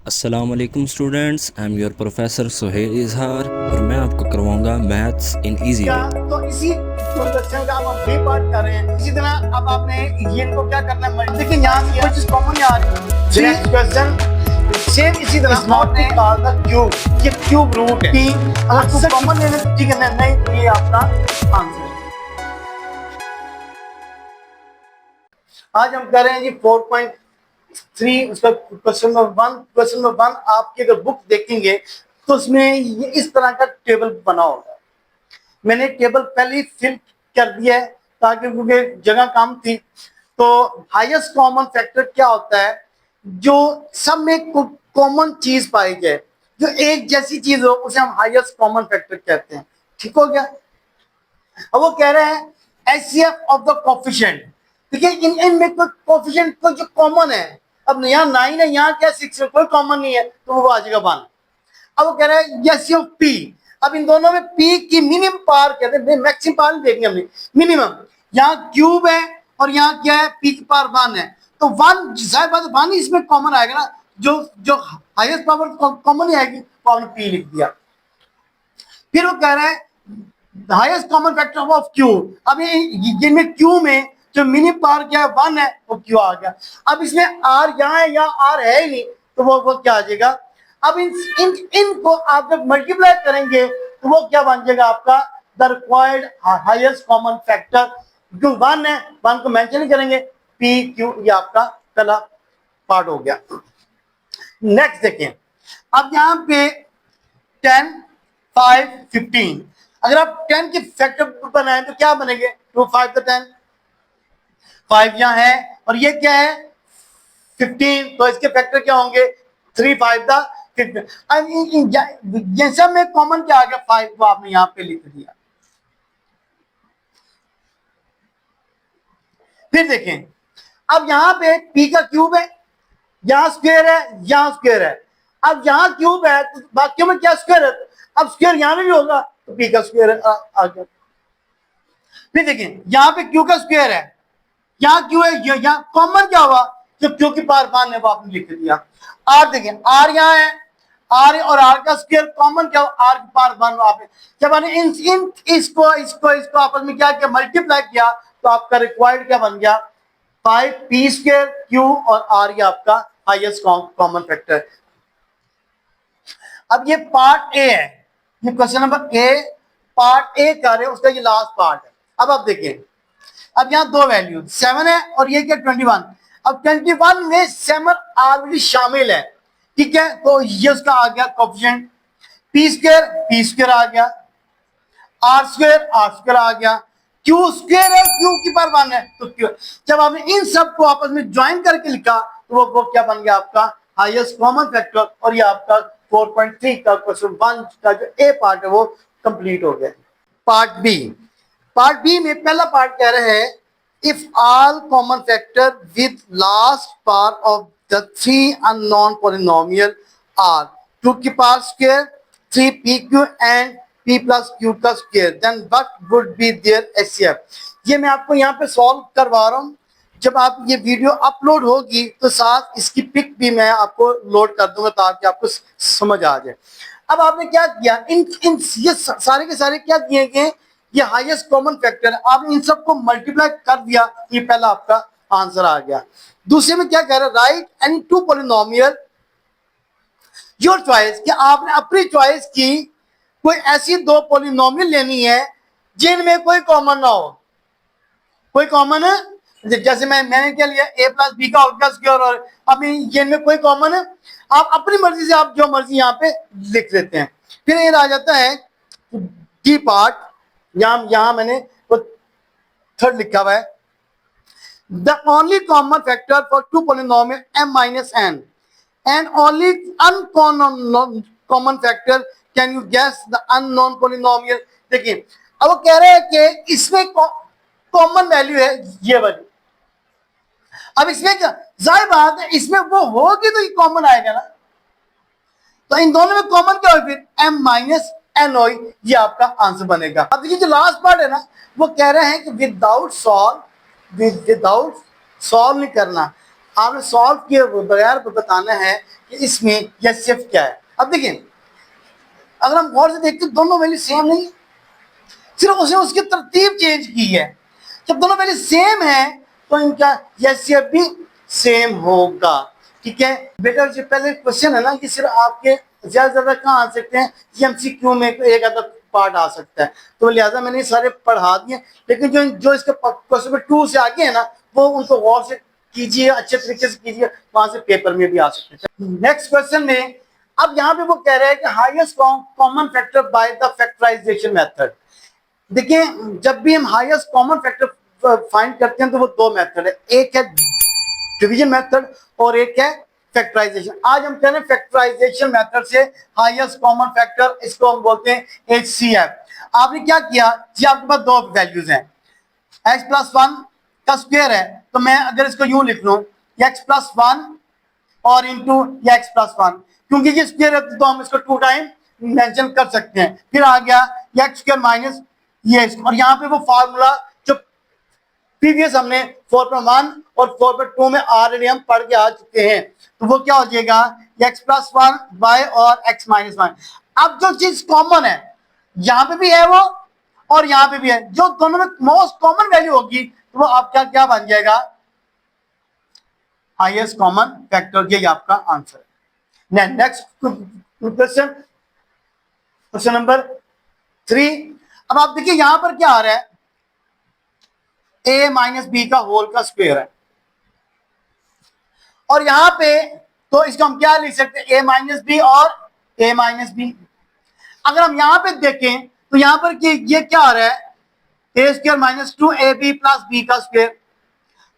अस्सलाम वालेकुम students, I am your professor Suhail Izhar और मैं आपको करवाऊंगा मैथ्स इन इजी वे। तो इसी क्वेश्चन का हम बी पार्ट कर रहे हैं। इसी तरह अब आपने ये इनको क्या करना है, देखिए यहाँ कुछ चीज कॉमन आ रही है। नेक्स्ट क्वेश्चन सेम इसी तरह not to call the cube, ये क्यूब रूट है। अगर कुछ कॉमन लेने तो ठीक है, नहीं तो ये आपका आंसर है। आज हम कर रहे हैं जी 4.3 उसका क्वेश्चन नंबर वन आपकी अगर बुक देखेंगे तो उसमें ये इस तरह का टेबल बना होगा। मैंने टेबल पहले ही फिल कर दिया है ताकि क्योंकि जगह कम थी। तो हाईएस्ट कॉमन फैक्टर क्या होता है, जो सब में कॉमन चीज पाई जाए, जो एक जैसी चीज हो उसे हम हाईएस्ट कॉमन फैक्टर कहते हैं। ठीक हो गया। अब वो कह रहे हैं एचसीएफ ऑफ द कोफिशिएंट। देखिए इनमें कोई कोफिशिएंट को जो कॉमन है, अब यहाँ 9 है, यहाँ क्या 6 है, कोई कॉमन नहीं है तो वो आ जाएगा 1। अब वो कह रहा है एचसीएफ ऑफ पी। अब इन दोनों में पी की मिनिमम पावर कहते हैं, मैक्सिमम पावर नहीं देखेंगे हमने, मिनिमम। यहाँ क्यूब है और यहाँ क्या है, पी की पावर 1 है, तो 1 जाहिर बात है 1 इसमें कॉमन आएगा ना, जो जो हाईएस्ट पावर कॉमन ही आएगी तो आपने पी लिख दिया। फिर वो कह रहा है highest common factor of Q. अब ये में क्यू में जो मिनिमम पावर क्या है 1 है, वो क्यू आ गया। अब इसमें आर यहाँ है, यहाँ आर है ही नहीं, तो वो क्या आ जाएगा। अब इनको आप जब मल्टीप्लाई करेंगे तो वो क्या बन जाएगा आपका the required highest common factor. जो 1 है 1 को मेंशन नहीं करेंगे, पी क्यू, ये आपका पहला पार्ट हो गया। नेक्स्ट देखें, अब यहाँ पे 10 5 15, अगर आप 10 के फैक्टर बनाएं तो क्या बनेंगे, 2 5 तो 10, 5 यहाँ है और ये क्या है 15, तो इसके फैक्टर क्या होंगे 3 5 था 15। ये सब में कॉमन क्या आ गया 5, तो आपने यहाँ पे लिख दिया। फिर देखें, अब यहाँ पे पी का क्यूब है, यहाँ स्क्वायर है, यहाँ स्क्वायर है। अब यहाँ क्यूब है तो बाकियों में क्या स्क्वायर है, अब स्क्वायर यहाँ में भी होगा तो पी का स्क्वायर आ गया। फिर देखें, यहाँ पे क्यू का स्क्वायर है, यहाँ क्यू है, यहाँ कॉमन क्या हुआ, जो क्यू की पावर 1 है वो आपने लिख दिया। आर देखें, आर यहाँ है, आर और आर का स्क्वायर कॉमन क्या हुआ, आर की पावर 1 आपने जब आपने इसको आपस में क्या किया, मल्टीप्लाई किया, तो आपका रिक्वायर्ड क्या बन गया 5 पी स्क्वायर क्यू और आर, ये आपका हाईएस्ट कॉमन फैक्टर। अब ये पार्ट ए है, ये question number A part A कर रहे हैं, उसका ये लास्ट पार्ट है। अब आप देखिए, अब यहाँ दो वैल्यू 7 है और ये क्या 21। अब 21 में 7 ऑलरेडी शामिल है, ठीक है, तो ये उसका आ गया कोएफिशिएंट। पी स्क्वायर आ गया, आर स्क्वायर आ गया, क्यू स्क्वायर है, क्यू की पावर 1 है तो क्यू। जब आपने इन सब को आपस में ज्वाइन करके लिखा तो वो क्या बन गया आपका हाईएस्ट कॉमन फैक्टर, और ये आपका 4.3 का क्वेश्चन 1 का जो ए पार्ट है वो कंप्लीट हो गया। पार्ट बी में पहला पार्ट कह रहे हैं if all common factor with last part of the 3 unknown polynomial are 2 की power square 3 P Q and p plus Q का square, then what would be their HCF. ये मैं आपको यहाँ पे सॉल्व करवा रहा हूँ। जब आप ये वीडियो अपलोड होगी तो साथ इसकी पिक भी मैं आपको लोड कर दूंगा ताकि आपको समझ आ जाए। अब आपने क्या किया, इन ये सारे के सारे क्या दिए गए, ये हाईएस्ट कॉमन फैक्टर है, आपने इन सबको मल्टीप्लाई कर दिया, ये पहला आपका आंसर आ गया। दूसरे में क्या कह रहा है, right any 2 polynomial your choice, कि आपने अपनी चॉइस की कोई ऐसी 2 पॉलिनोमियल लेनी है जिनमें कोई कॉमन ना हो। कोई कॉमन है, जैसे मैंने क्या लिया a प्लस बी का होल स्क्वायर, और अभी ये में कोई कॉमन है, आप अपनी मर्जी से आप जो मर्जी यहाँ पे लिख लेते हैं। फिर ये आ जाता है डी पार्ट, यहाँ मैंने वो थर्ड लिखा हुआ है, the only common factor for 2 polynomial m minus n and only uncommon factor can you guess the unknown polynomial. देखिए, अब वो कह रहे हैं कि इसमें कॉमन वैल्यू है ये वाली। अब इसमें क्या जाहिर बात है, इसमें वो होगी तो ये कॉमन आएगा ना, तो इन दोनों में कॉमन क्या हो, फिर m माइनस एन हो, ये आपका आंसर बनेगा। अब देखिए जो लास्ट पार्ट है ना, वो कह रहे हैं कि विदाउट सॉल्व नहीं करना, आपने सॉल्व किए बगैर बताना है कि इसमें एचसीएफ क्या है। अब देखिए अगर हम गौर से देखते दोनों वैल्यू सेम नहीं है, सिर्फ उसने उसकी तरतीब चेंज की है। जब दोनों वैल्यू सेम है तो इनका एचसीएफ भी सेम होगा। ठीक है बेटा, जो पहले क्वेश्चन है ना कि सिर्फ आपके ज्यादा कहाँ आ सकते हैं, एमसीक्यू में एक आधा पार्ट आ सकता है, तो लिहाजा मैंने सारे पढ़ा दिए। लेकिन जो जो इसके क्वेश्चन पेपर 2 से आगे है ना, वो उनको गौर से कीजिए, अच्छे तरीके से कीजिए, वहां से पेपर में भी आ सकते हैं। नेक्स्ट क्वेश्चन में अब यहाँ पे वो कह रहे हैं कि highest common factor by the factorisation method. देखिए जब भी हम हाईएस्ट कॉमन फैक्टर फाइंड करते हैं तो वो दो मेथड है, एक है डिवीजन मेथड और एक है फैक्टराइजेशन। आज हम कह रहे हैं फैक्टराइजेशन मेथड से हाईएस्ट कॉमन फैक्टर, इसको हम बोलते हैं एचसीएफ। आपने क्या किया जी, आपके पास दो वैल्यूज हैं, x प्लस 1 का स्क्वायर है, तो मैं अगर इसको यूं लिख लूं x प्लस 1 और इंटू x प्लस 1, क्योंकि ये स्क्वायर है तो हम इसको 2 टाइम मेंशन कर सकते हैं। फिर आ गया x स्क्वायर माइनस ये, और यहाँ पे वो फार्मूला जो प्रीवियस हमने 4.1 और 4.2 में ऑलरेडी हम पढ़ के आ चुके हैं, तो वो क्या हो जाएगा x प्लस 1 y और x माइनस 1। अब जो चीज कॉमन है यहाँ पे भी है वो और यहाँ पे भी है, जो दोनों में मोस्ट कॉमन वैल्यू होगी तो वो आपका क्या बन जाएगा, हाईएस्ट कॉमन फैक्टर। ये आपका आंसर है। Next question, question number 3। अब आप देखिए यहां पर क्या आ रहा है, a माइनस बी का होल का स्क्वायर है, और यहां पे तो इसको हम क्या लिख सकते हैं, a माइनस बी और a माइनस बी। अगर हम यहां पे देखें तो यहां पर ये क्या आ रहा है, a square minus 2ab plus B का स्क्वायर,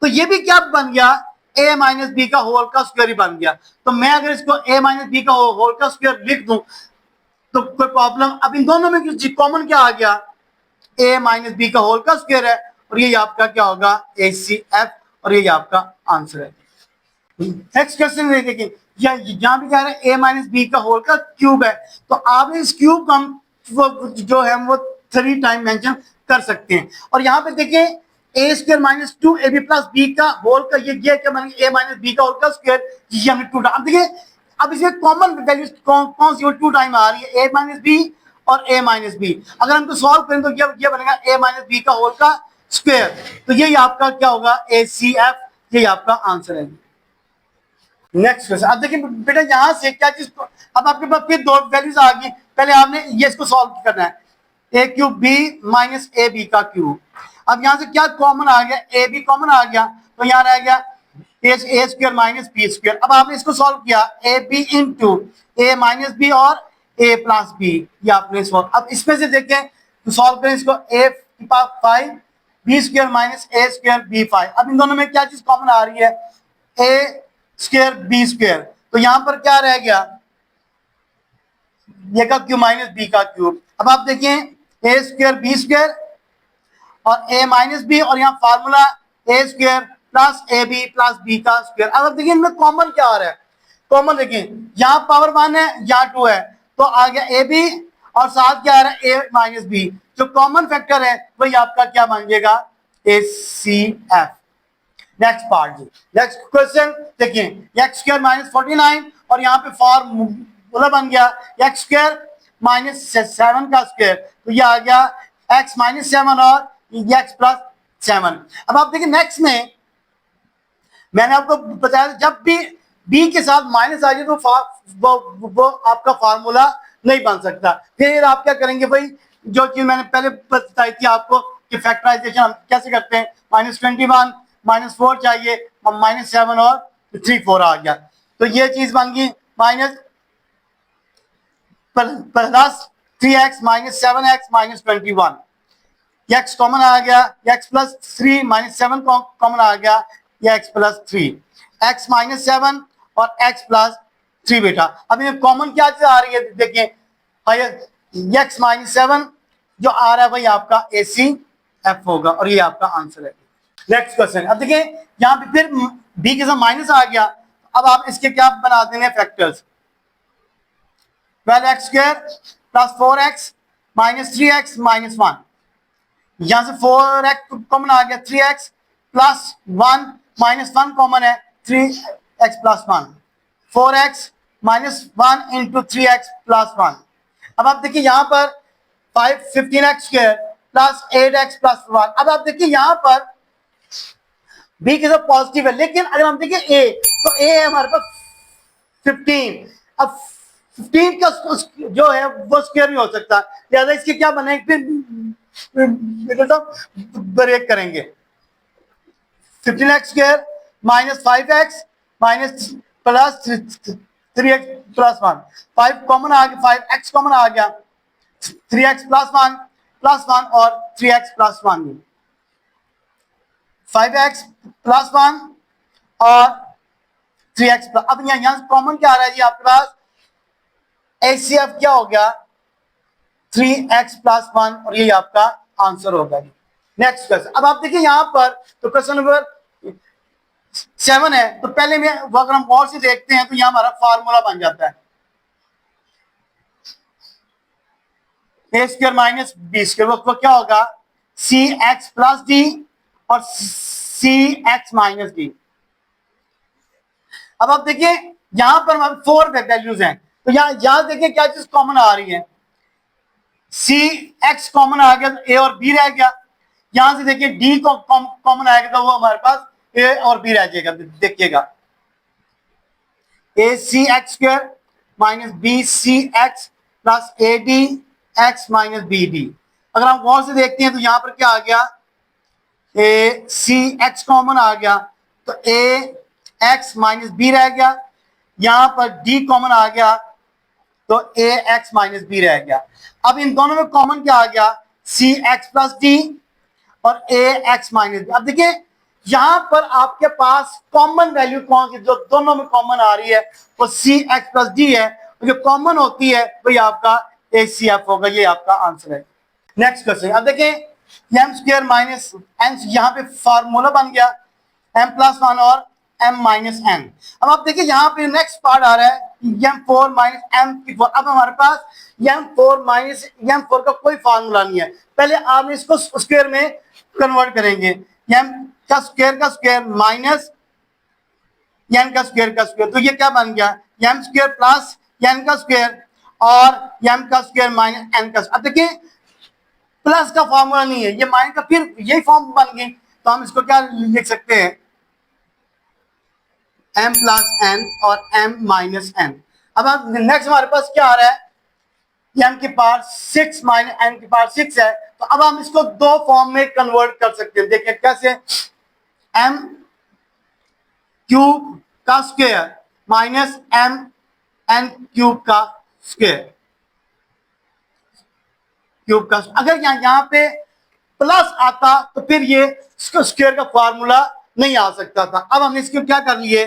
तो ये भी क्या बन गया, a माइनस बी का होल का स्क्वायर ही बन गया। तो मैं अगर इसको a माइनस बी का होल का स्क्वायर लिख दूं तो कोई प्रॉब्लम। अब इन दोनों में कॉमन क्या आ गया, a माइनस बी का होल का स्क्वायर है, और ये आपका क्या होगा एचसीएफ, और ये आपका आंसर है। नेक्स्ट क्वेश्चन देखिए, यहां भी कह रहे हैं a माइनस बी का होल का क्यूब है, तो आप इस क्यूब का जो है वो 3 टाइम मेंशन कर सकते हैं। और यहाँ पे देखिए a square minus 2ab plus B का होल का ये क्या बनेगा, a माइनस बी का होल का स्क्वायर, ये हमने 2 टाइम। देखिए अब इसमें कॉमन वैल्यू कौन सी 2 टाइम आ रही है, a माइनस बी और a माइनस बी। अगर हमको सॉल्व करें तो ये बनेगा a माइनस बी का होल का स्क्वायर, तो यही आपका क्या होगा एचसीएफ, यही आपका आंसर है। नेक्स्ट क्वेश्चन, अब देखिए बेटा यहां से क्या चीज, अब आपके पास फिर दो वैल्यूज आ गई, पहले आपने ये इसको सॉल्व करना है, A cube B minus A B का क्यूब। अब यहां से क्या कॉमन आ गया, ए बी कॉमन आ गया, तो यहां रह गया A square minus B square. अब आपने इसको सॉल्व किया, A B into A minus B और ए प्लस बी, ये आपने सॉल्व। अब इसमें से देखें तो सॉल्व करें इसको, ए की पावर 5 बी स्क्वायर माइनस ए स्क्वायर बी 5। अब इन दोनों में क्या चीज कॉमन आ रही है, ए स्क्वायर बी स्क्वायर, तो यहां पर क्या रह गया, ये का क्यूब माइनस बी का क्यूब। अब आप देखें ए स्क्वायर बी स्क्वायर और ए माइनस बी, और यहाँ formula A square plus A B plus B का स्क्वायर। अब देखिए इनमें कॉमन क्या आ रहा है, कॉमन देखिए यहाँ पावर 1 है, यहाँ 2 है, तो आ गया ए बी और साथ क्या आ रहा है ए माइनस बी। जो कॉमन फैक्टर है वही आपका क्या बन जाएगा, एचसीएफ। नेक्स्ट पार्ट जी, नेक्स्ट क्वेश्चन देखिए, एक्स स्क्वायर माइनस 49 और यहाँ पे फॉर्मूला बन गया एक्स स्क्वायर माइनस 7 का स्क्वायर, तो ये आ गया एक्स माइनस 7 और एक्स प्लस 7। अब आप देखिए नेक्स्ट में मैंने आपको बताया जब भी बी के साथ माइनस आ जाए तो वो आपका फार्मूला नहीं बन सकता। फिर आप क्या करेंगे भाई, जो चीज मैंने पहले बताई थी आपको कि फैक्टराइजेशन हम कैसे करते हैं, -21 -4 चाहिए, -7 और 3 4 आ गया, तो ये चीज बन गई minus plus 3x minus 7x minus 21, x common आ गया, x प्लस 3 माइनस 7 कॉमन आ गया, ये x प्लस 3, x माइनस 7 और x प्लस 3 बेटा। अब ये कॉमन क्या चीज आ रही है, देखिए x माइनस 7 जो आ रहा है भाई आपका एचसीएफ होगा, और ये आपका आंसर है। नेक्स्ट क्वेश्चन, अब देखिए यहाँ पे फिर b के साथ माइनस आ गया, अब आप इसके क्या बना देंगे factors, 12x square plus 4x minus 3x minus 1, यहां से 4x कॉमन आ गया, 3x प्लस 1 माइनस 1 कॉमन है, 3x plus 1, 4x minus 1 into 3x plus 1। अब आप देखिए यहाँ पर 15x square plus 8x plus 1। अब आप देखिए यहाँ पर b की सब पॉजिटिव है, लेकिन अगर हम देखिए a, तो a है हमारे पास 15। अब 15 का जो है वो स्क्वायर भी हो सकता है, लिहाजा इसके क्या बनेंगे फिर ब्रेक करेंगे। 15x square minus 5x minus plus 3x plus 1, 5 common आ गया, 5x कॉमन आ गया, 3x प्लस 1 और 3x प्लस 1, 5x प्लस 1 और 3x प्लस। अब यहाँ कॉमन क्या आ रहा है जी आपके पास, HCF क्या हो गया 3x प्लस 1 और ये आपका आंसर होगा जी। नेक्स्ट क्वेश्चन, अब आप देखिए यहाँ पर तो क्वेश्चन नंबर 7 है, तो पहले में अगर हम और से देखते हैं तो यहाँ हमारा फार्मूला बन जाता है a square minus B square, वो क्या होगा cx प्लस डी और cx माइनस डी। अब आप देखिए यहां पर हमारे 4 वैल्यूज हैं, तो यहां देखिए क्या चीज कॉमन आ रही है, cx कॉमन आ गया तो a और b रह गया। यहां से देखिए d को कॉमन आएगा तो वो हमारे पास a और b रह जाएगा। देखिएगा acx square minus bcx plus adx minus bd। अगर हम गौर से देखते हैं तो यहां पर क्या आ गया, cx कॉमन आ गया तो ax माइनस b रह गया, यहां पर d कॉमन आ गया तो ax माइनस b रह गया। अब इन दोनों में कॉमन क्या आ गया, cx प्लस d और ax माइनस b। अब देखिए यहां पर आपके पास कॉमन वैल्यू कौन सी जो दोनों में कॉमन आ रही है वो cx प्लस d है, जो कॉमन होती है वही आपका HCF होगा, ये आपका आंसर है। नेक्स्ट क्वेश्चन, अब देखिए m स्क्वायर माइनस n, यहाँ पे फार्मूला बन गया m प्लस 1 और m माइनस n। अब आप देखिए यहाँ पे नेक्स्ट पार्ट आ रहा है m4 माइनस m4। अब हमारे पास m4 माइनस m4 का कोई फार्मूला नहीं है, पहले आप इसको स्क्वायर में कन्वर्ट करेंगे, m का स्क्वायर माइनस n का स्क्वायर, तो ये क्या बन गया m स्क्वायर प्लस n का स्क्वायर और m का स्क्वायर माइनस n का। अब देखिए प्लस का फॉर्मूला नहीं है, ये माइनस का फिर यही फॉर्म बन गई, तो हम इसको क्या लिख सकते हैं m प्लस n और m माइनस n। अब नेक्स्ट हमारे पास क्या आ रहा है, m की पावर 6 माइनस n की पावर 6 है, तो अब हम इसको दो फॉर्म में कन्वर्ट कर सकते हैं। देखिए कैसे, m क्यूब का square minus m n cube का स्क्वायर, अगर यहाँ पे प्लस आता तो फिर ये स्क्वायर का फार्मूला नहीं आ सकता था। अब हमने इसको क्या कर लिए,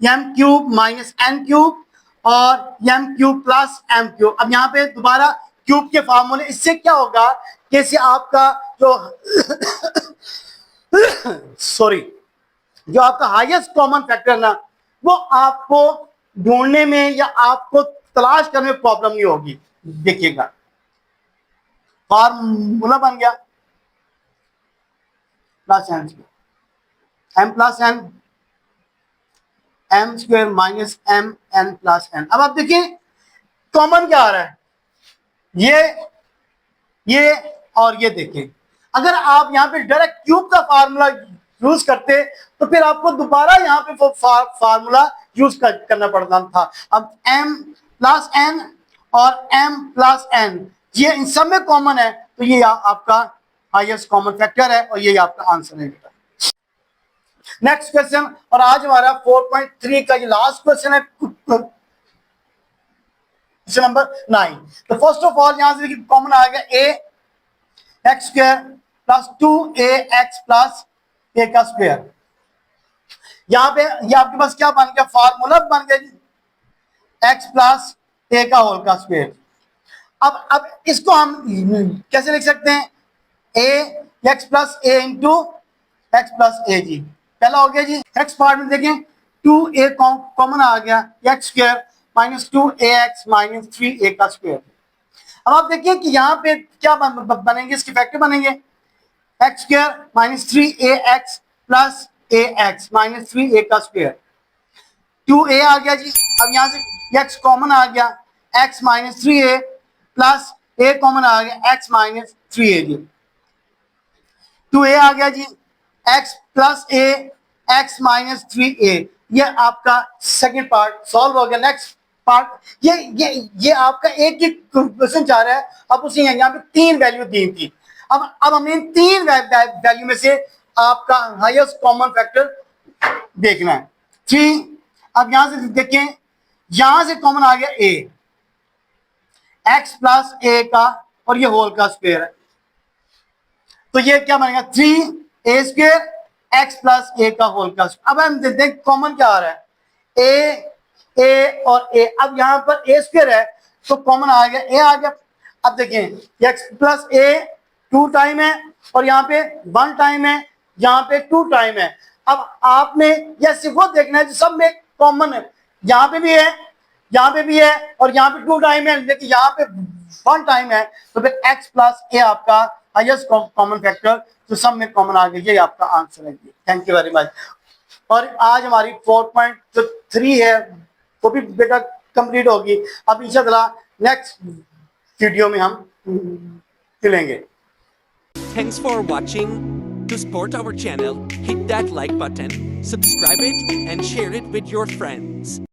m cube minus n cube और m cube plus m cube. अब यहाँ पे दोबारा क्यूब के फार्मूले, इससे क्या होगा कैसे आपका जो सॉरी जो आपका हाईएस्ट कॉमन फैक्टर ना, वो आपको ढूंढने में या आपको तलाश करने में प्रॉब्लम नहीं होगी। देखिएगा फार्मूला बन गया plus n square m plus n m square minus m n plus n। अब आप देखिए कॉमन क्या आ रहा है, ये और ये देखें, अगर आप यहाँ पे डायरेक्ट क्यूब का फार्मूला यूज करते तो फिर आपको दोबारा यहाँ पे फार्मूला यूज करना पड़ता था। अब m प्लस n और m प्लस n ये इन सब में कॉमन है, तो ये आपका हाईएस्ट कॉमन फैक्टर है और ये आपका आंसर है। नेक्स्ट क्वेश्चन, और आज हमारा 4.3 का ये लास्ट क्वेश्चन है, क्वेश्चन नंबर 9। तो फर्स्ट ऑफ ऑल यहां से कॉमन आ गया a x square plus 2ax plus a का स्क्वायर। यहाँ पे ये आपके पास क्या बन गया, फार्मूला बन गया जी x प्लस a का होल का स्क्वायर। अब इसको हम कैसे लिख सकते हैं, a x plus a into X plus A जी, पहला हो गया जी। एक्स पार्ट में देखें 2a कॉमन आ गया, x square minus 2ax minus 3a का स्क्वायर। अब आप देखिए कि यहाँ पे क्या बनेंगे, इसके फैक्टर बनेंगे x square minus 3ax plus ax minus 3a का स्क्वायर। 2a आ गया जी। अब यहाँ से x कॉमन आ गया, x minus 3a plus a common आ गया, x माइनस 3a जी। 2a आ गया जी, x plus a, x minus 3a। ये आपका सेकंड पार्ट सॉल्व हो गया। नेक्स्ट पार्ट ये आपका एक ही क्वेश्चन जा रहा है। अब उसे यहाँ पे 3 वैल्यू दी थी। अब हमने इन 3 वैल्यू में से आपका हाईएस्ट कॉमन फैक्टर देखना है 3। अब यहां से देखें, यहां से कॉमन आ गया a, x प्लस a का और ये होल का स्क्वायर है, तो ये क्या बनेगा 3a square x plus a का होल का स्क्वायर। अब हम देखते हैं कॉमन क्या आ रहा है, a और a। अब यहां पर a स्क्वायर है तो कॉमन आ गया a आ गया। अब देखें x प्लस a 2 टाइम है और यहाँ पे 1 टाइम है, यहाँ पे 2 टाइम है। अब आपने यह सिर्फ वो देखना है जो सब में कॉमन है, यहाँ पे भी है, यहाँ पे भी है और यहाँ पे 2 टाइम है, लेकिन यहाँ पे 1 टाइम है। तो फिर x प्लस a आपका हाईएस्ट कॉमन फैक्टर जो सब में कॉमन आ गया, ये आपका आंसर है। Thank you very much. और आज हमारी 4.3 है वो भी बेटा कंप्लीट होगी। अब इंशाल्लाह नेक्स्ट वीडियो में हम मिलेंगे। Thanks for watching. To support our channel, hit that like button, subscribe it and share it with your friends.